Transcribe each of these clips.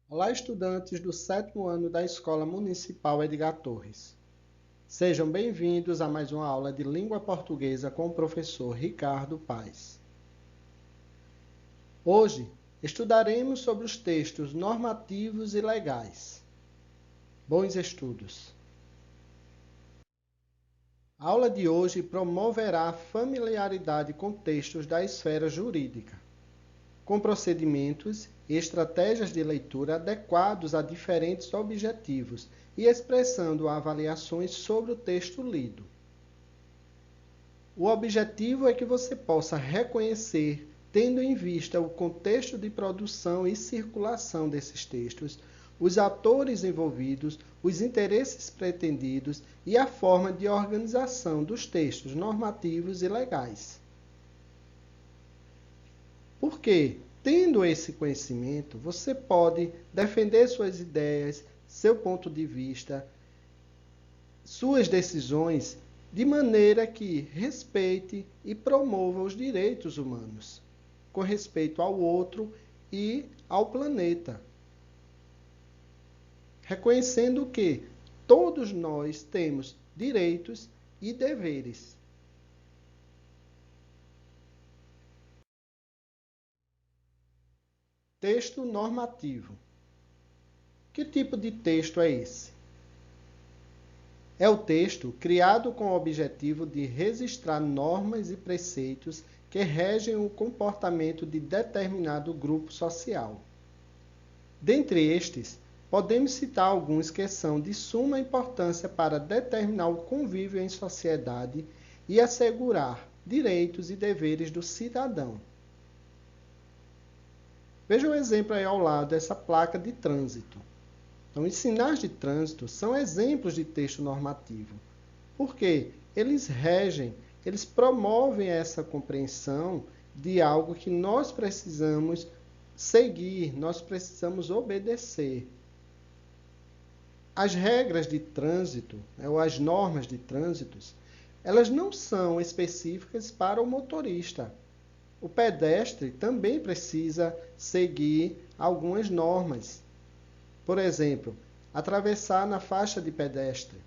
Olá, estudantes do 7º ano da Escola Municipal Edgar Torres. Sejam bem-vindos a mais uma aula de língua portuguesa com o professor Ricardo Paes. Hoje, estudaremos sobre os textos normativos e legais. Bons estudos! A aula de hoje promoverá a familiaridade com textos da esfera jurídica, com procedimentos e estratégias de leitura adequados a diferentes objetivos e expressando avaliações sobre o texto lido. O objetivo é que você possa reconhecer, tendo em vista o contexto de produção e circulação desses textos, os atores envolvidos, os interesses pretendidos e a forma de organização dos textos normativos e legais. Porque, tendo esse conhecimento, você pode defender suas ideias, seu ponto de vista, suas decisões, de maneira que respeite e promova os direitos humanos, com respeito ao outro e ao planeta. Reconhecendo que todos nós temos direitos e deveres. Texto normativo. Que tipo de texto é esse? É o texto criado com o objetivo de registrar normas e preceitos que regem o comportamento de determinado grupo social. Dentre estes, podemos citar alguns que são de suma importância para determinar o convívio em sociedade e assegurar direitos e deveres do cidadão. Veja o exemplo aí ao lado dessa placa de trânsito. Então, os sinais de trânsito são exemplos de texto normativo, porque eles regem, eles promovem essa compreensão de algo que nós precisamos seguir, nós precisamos obedecer. As regras de trânsito, ou as normas de trânsito, elas não são específicas para o motorista. O pedestre também precisa seguir algumas normas. Por exemplo, atravessar na faixa de pedestre.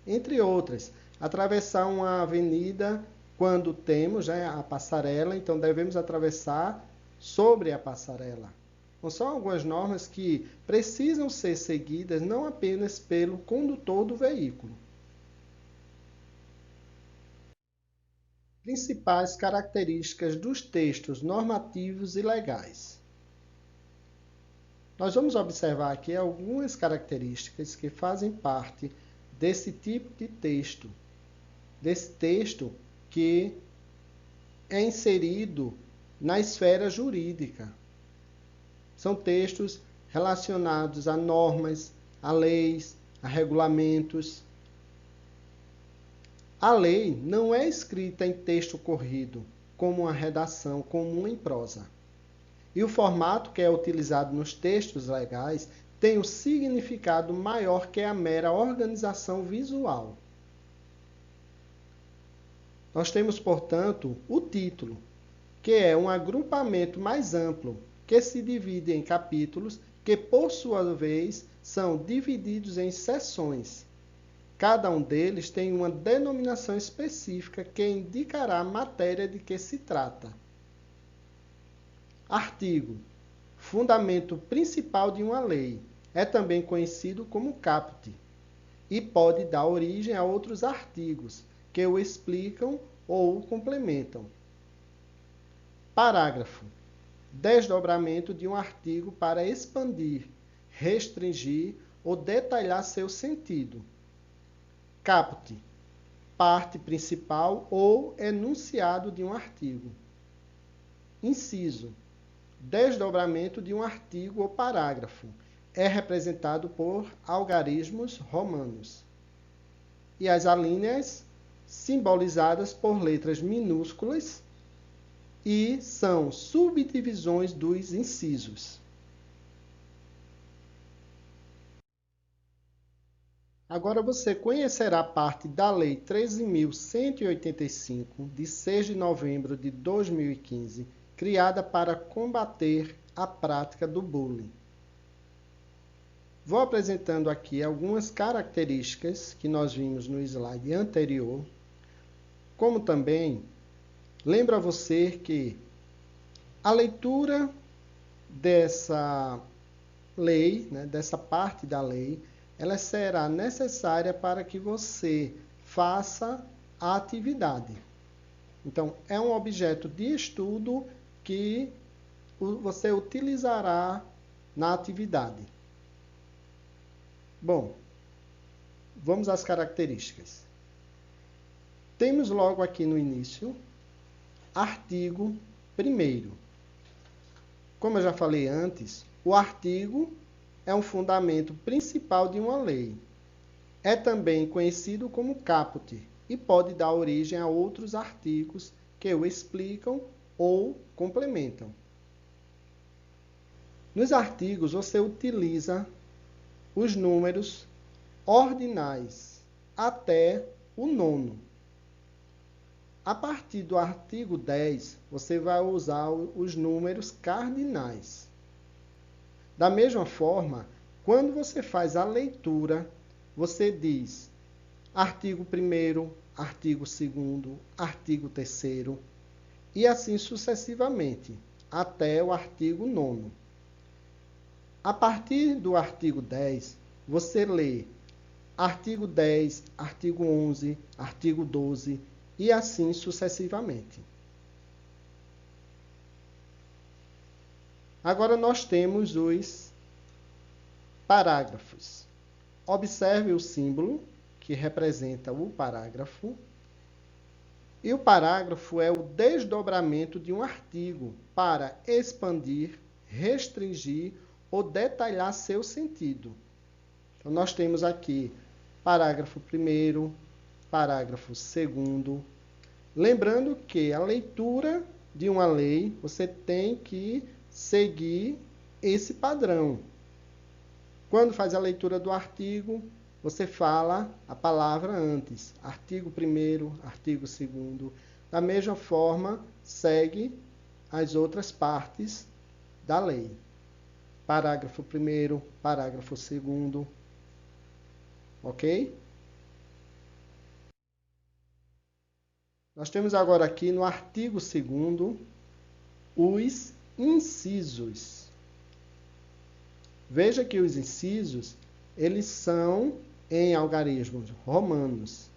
Entre outras, atravessar uma avenida quando temos a passarela, então devemos atravessar sobre a passarela. Então, são algumas normas que precisam ser seguidas não apenas pelo condutor do veículo. Principais características dos textos normativos e legais. Nós vamos observar aqui algumas características que fazem parte desse tipo de texto, desse texto que é inserido na esfera jurídica. São textos relacionados a normas, a leis, a regulamentos. A lei não é escrita em texto corrido, como uma redação comum em prosa. E o formato que é utilizado nos textos legais tem um significado maior que a mera organização visual. Nós temos, portanto, o título, que é um agrupamento mais amplo, que se divide em capítulos, que, por sua vez, são divididos em seções. Cada um deles tem uma denominação específica que indicará a matéria de que se trata. Artigo. Fundamento principal de uma lei. É também conhecido como caput e pode dar origem a outros artigos que o explicam ou o complementam. Parágrafo. Desdobramento de um artigo para expandir, restringir ou detalhar seu sentido. Caput. Parte principal ou enunciado de um artigo. Inciso. Desdobramento de um artigo ou parágrafo. É representado por algarismos romanos. E as alíneas, simbolizadas por letras minúsculas, e são subdivisões dos incisos. Agora você conhecerá parte da Lei 13.185, de 6 de novembro de 2015, criada para combater a prática do bullying. Vou apresentando aqui algumas características que nós vimos no slide anterior, como também lembro a você que a leitura dessa lei, né, dessa parte da lei, ela será necessária para que você faça a atividade. Então, é um objeto de estudo que você utilizará na atividade. Bom, vamos às características. Temos logo aqui no início, artigo 1º. Como eu já falei antes, o artigo é um fundamento principal de uma lei. É também conhecido como caput e pode dar origem a outros artigos que o explicam ou complementam. Nos artigos, você utiliza os números ordinais até o 9º. A partir do artigo 10, você vai usar os números cardinais. Da mesma forma, quando você faz a leitura, você diz artigo 1º, artigo 2º, artigo 3º, e assim sucessivamente, até o artigo 9º. A partir do artigo 10, você lê artigo 10, artigo 11, artigo 12 e assim sucessivamente. Agora nós temos os parágrafos. Observe o símbolo que representa o parágrafo. E o parágrafo é o desdobramento de um artigo para expandir, restringir ou detalhar seu sentido. Então, nós temos aqui parágrafo 1º, parágrafo 2º. Lembrando que a leitura de uma lei, você tem que seguir esse padrão. Quando faz a leitura do artigo, você fala a palavra antes. Artigo 1º, artigo 2º. Da mesma forma, segue as outras partes da lei. Parágrafo 1º, parágrafo 2º. Ok? Nós temos agora aqui no artigo 2º os incisos. Veja que os incisos, eles são em algarismos romanos.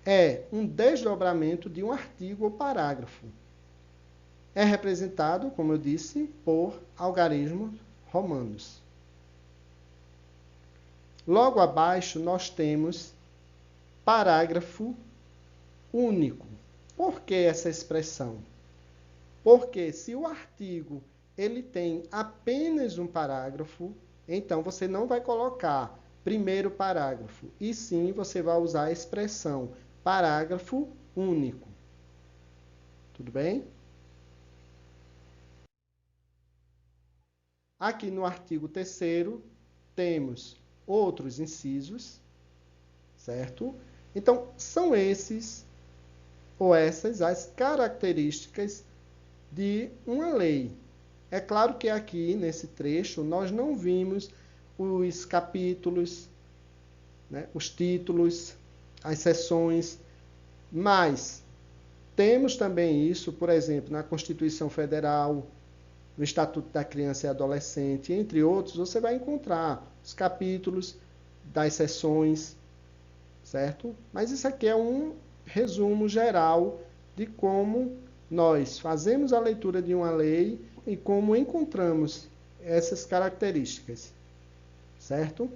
É um desdobramento de um artigo ou parágrafo. É representado, como eu disse, por algarismos romanos. Logo abaixo, nós temos parágrafo único. Por que essa expressão? Porque se o artigo ele tem apenas um parágrafo, então você não vai colocar primeiro parágrafo, e sim você vai usar a expressão parágrafo único. Tudo bem? Aqui no artigo 3º, temos outros incisos, certo? Então, são esses ou essas as características de uma lei. É claro que aqui, nesse trecho, nós não vimos os capítulos, né, os títulos, as seções, mas temos também isso, por exemplo, na Constituição Federal, no Estatuto da Criança e Adolescente, entre outros, você vai encontrar os capítulos das seções, certo? Mas isso aqui é um resumo geral de como nós fazemos a leitura de uma lei e como encontramos essas características, certo?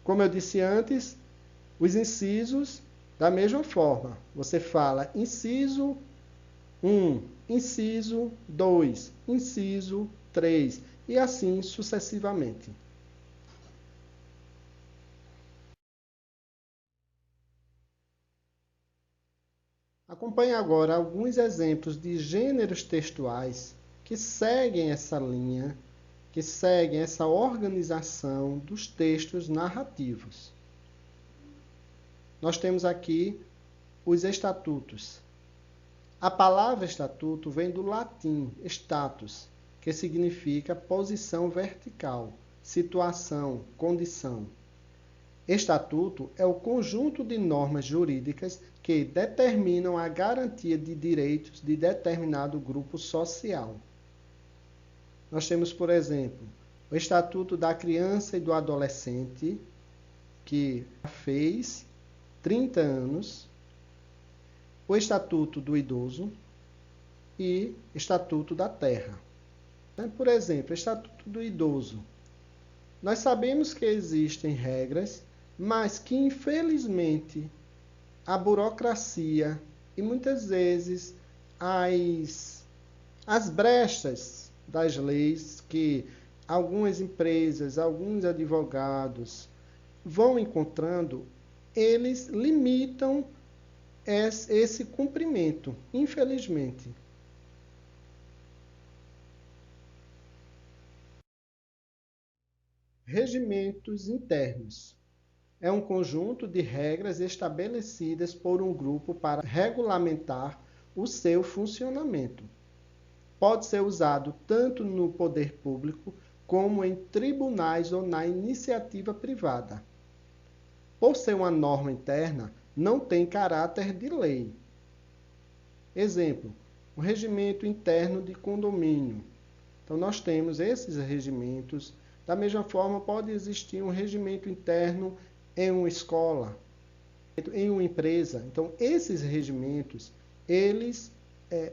Como eu disse antes, os incisos, da mesma forma, você fala inciso 1, inciso 2, inciso 3 e assim sucessivamente. Acompanhe agora alguns exemplos de gêneros textuais que seguem essa linha, que seguem essa organização dos textos narrativos. Nós temos aqui os estatutos. A palavra estatuto vem do latim status, que significa posição vertical, situação, condição. Estatuto é o conjunto de normas jurídicas que determinam a garantia de direitos de determinado grupo social. Nós temos, por exemplo, o Estatuto da Criança e do Adolescente, que fez 30 anos, o Estatuto do Idoso e Estatuto da Terra. Por exemplo, Estatuto do Idoso. Nós sabemos que existem regras, mas que, infelizmente, a burocracia e muitas vezes as brechas das leis que algumas empresas, alguns advogados vão encontrando, eles limitam esse cumprimento, infelizmente. Regimentos internos. É um conjunto de regras estabelecidas por um grupo para regulamentar o seu funcionamento. Pode ser usado tanto no poder público como em tribunais ou na iniciativa privada. Por ser uma norma interna, não tem caráter de lei. Exemplo, o regimento interno de condomínio. Então, nós temos esses regimentos. Da mesma forma, pode existir um regimento interno em uma escola, em uma empresa. Então, esses regimentos, eles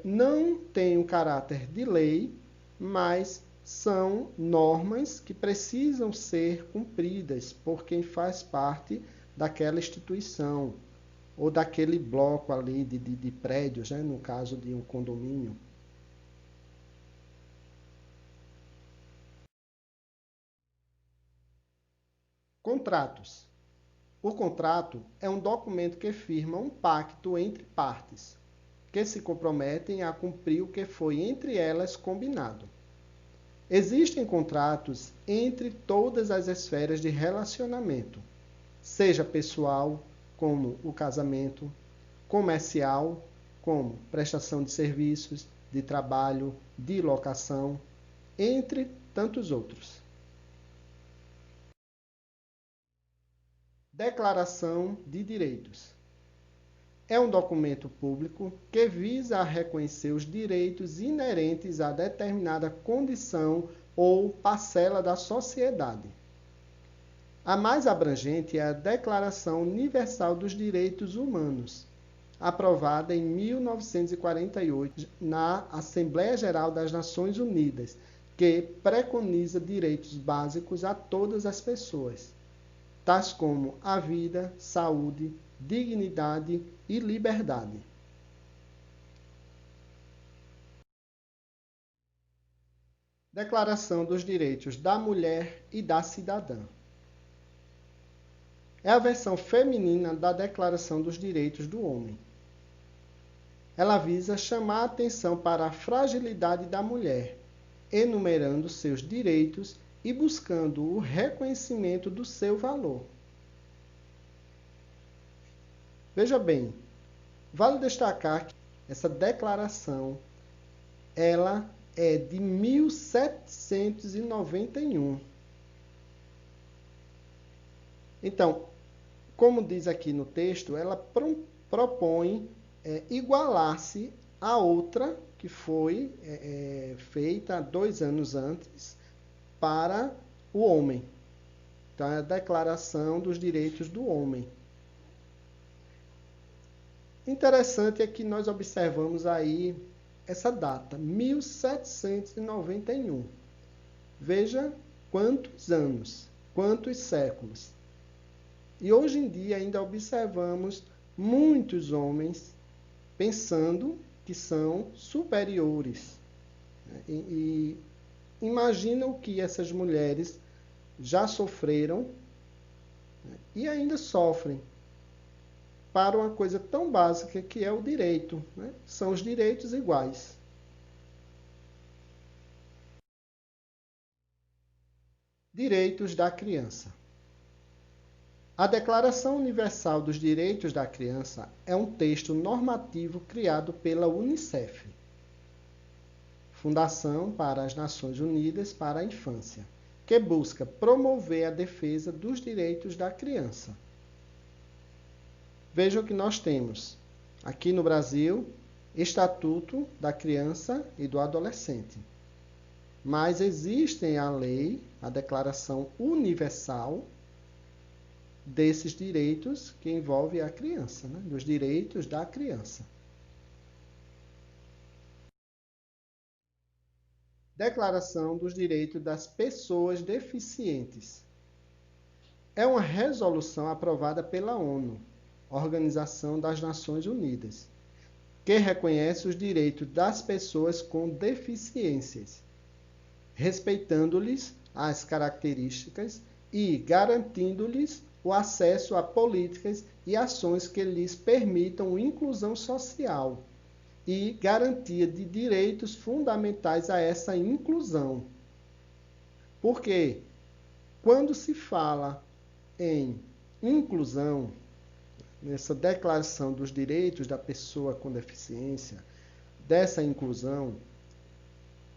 não têm o caráter de lei, mas são normas que precisam ser cumpridas por quem faz parte daquela instituição ou daquele bloco ali de prédios, né, no caso de um condomínio. Contratos. O contrato é um documento que firma um pacto entre partes, que se comprometem a cumprir o que foi entre elas combinado. Existem contratos entre todas as esferas de relacionamento, seja pessoal, como o casamento, comercial, como prestação de serviços, de trabalho, de locação, entre tantos outros. Declaração de Direitos. É um documento público que visa a reconhecer os direitos inerentes a determinada condição ou parcela da sociedade. A mais abrangente é a Declaração Universal dos Direitos Humanos, aprovada em 1948 na Assembleia Geral das Nações Unidas, que preconiza direitos básicos a todas as pessoas, tais como a vida, saúde, dignidade e liberdade. Declaração dos Direitos da Mulher e da Cidadã. É a versão feminina da Declaração dos Direitos do Homem. Ela visa chamar a atenção para a fragilidade da mulher, enumerando seus direitos e buscando o reconhecimento do seu valor. Veja bem, vale destacar que essa declaração ela é de 1791. Então, como diz aqui no texto, ela propõe igualar-se à outra que foi feita 2 anos antes para o homem. Então, é a Declaração dos Direitos do Homem. Interessante é que nós observamos aí essa data, 1791. Veja quantos anos, quantos séculos. E hoje em dia ainda observamos muitos homens pensando que são superiores. E imagina o que essas mulheres já sofreram e ainda sofrem para uma coisa tão básica que é o direito. São os direitos iguais. Direitos da criança. A Declaração Universal dos Direitos da Criança é um texto normativo criado pela UNICEF, Fundação para as Nações Unidas para a Infância, que busca promover a defesa dos direitos da criança. Vejam que nós temos aqui no Brasil Estatuto da Criança e do Adolescente. Mas existe a lei, a Declaração Universal desses direitos que envolve a criança, né? Dos direitos da criança. Declaração dos Direitos das Pessoas Deficientes. É uma resolução aprovada pela ONU, Organização das Nações Unidas, que reconhece os direitos das pessoas com deficiências, respeitando-lhes as características e garantindo-lhes o acesso a políticas e ações que lhes permitam inclusão social e garantia de direitos fundamentais a essa inclusão. Porque quando se fala em inclusão, nessa declaração dos direitos da pessoa com deficiência, dessa inclusão,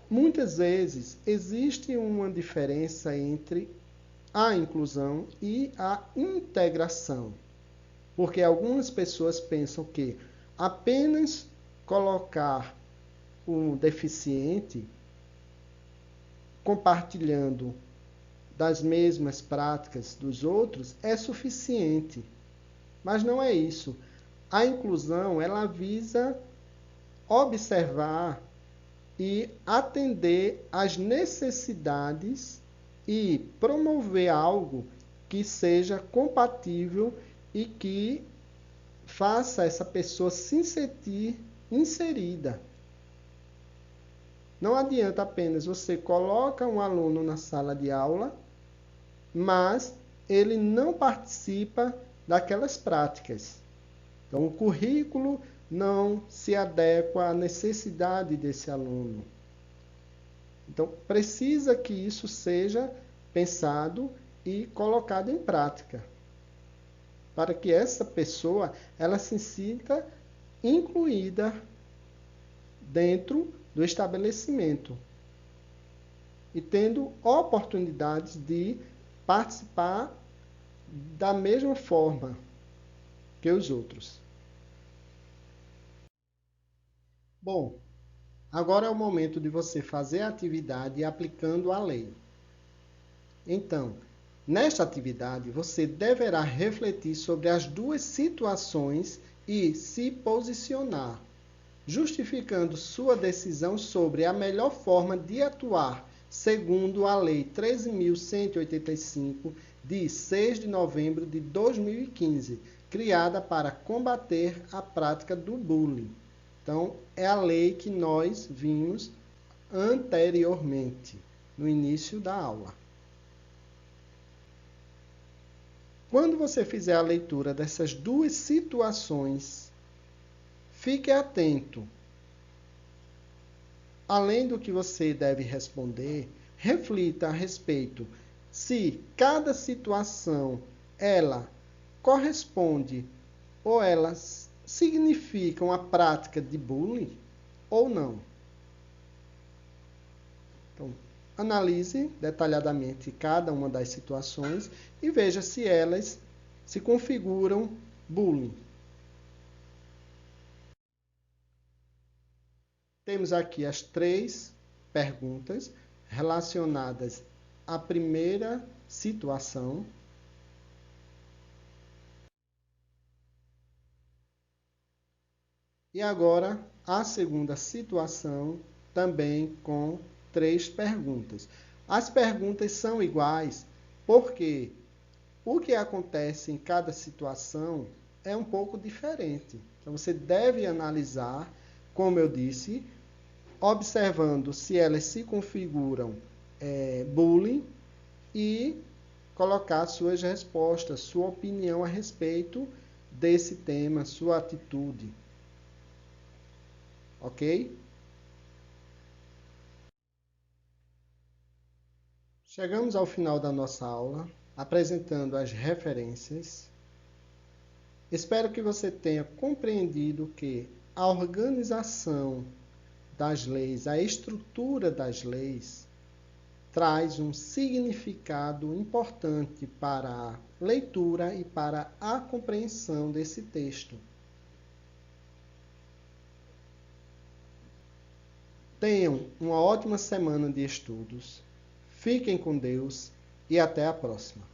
muitas vezes existe uma diferença entre a inclusão e a integração. Porque algumas pessoas pensam que apenas colocar o deficiente compartilhando das mesmas práticas dos outros é suficiente. Mas não é isso. A inclusão, ela visa observar e atender às necessidades e promover algo que seja compatível e que faça essa pessoa se sentir inserida. Não adianta apenas você coloca um aluno na sala de aula, mas ele não participa daquelas práticas. Então, o currículo não se adequa à necessidade desse aluno. Então, precisa que isso seja pensado e colocado em prática, para que essa pessoa ela se sinta incluída dentro do estabelecimento e tendo oportunidades de participar da mesma forma que os outros. Bom, agora é o momento de você fazer a atividade aplicando a lei. Então, nesta atividade, você deverá refletir sobre as duas situações e se posicionar, justificando sua decisão sobre a melhor forma de atuar, segundo a Lei 13.185, de 6 de novembro de 2015, criada para combater a prática do bullying. Então, é a lei que nós vimos anteriormente, no início da aula. Quando você fizer a leitura dessas duas situações, fique atento. Além do que você deve responder, reflita a respeito se cada situação ela corresponde ou ela significa uma prática de bullying ou não. Então, analise detalhadamente cada uma das situações e veja se elas se configuram bullying. Temos aqui as 3 perguntas relacionadas à primeira situação. E agora a segunda situação, também com 3 perguntas. As perguntas são iguais porque o que acontece em cada situação é um pouco diferente. Então você deve analisar, como eu disse, observando se elas se configuram bullying e colocar suas respostas, sua opinião a respeito desse tema, sua atitude. Ok? Chegamos ao final da nossa aula, apresentando as referências. Espero que você tenha compreendido que a organização das leis, a estrutura das leis, traz um significado importante para a leitura e para a compreensão desse texto. Tenham uma ótima semana de estudos, fiquem com Deus e até a próxima.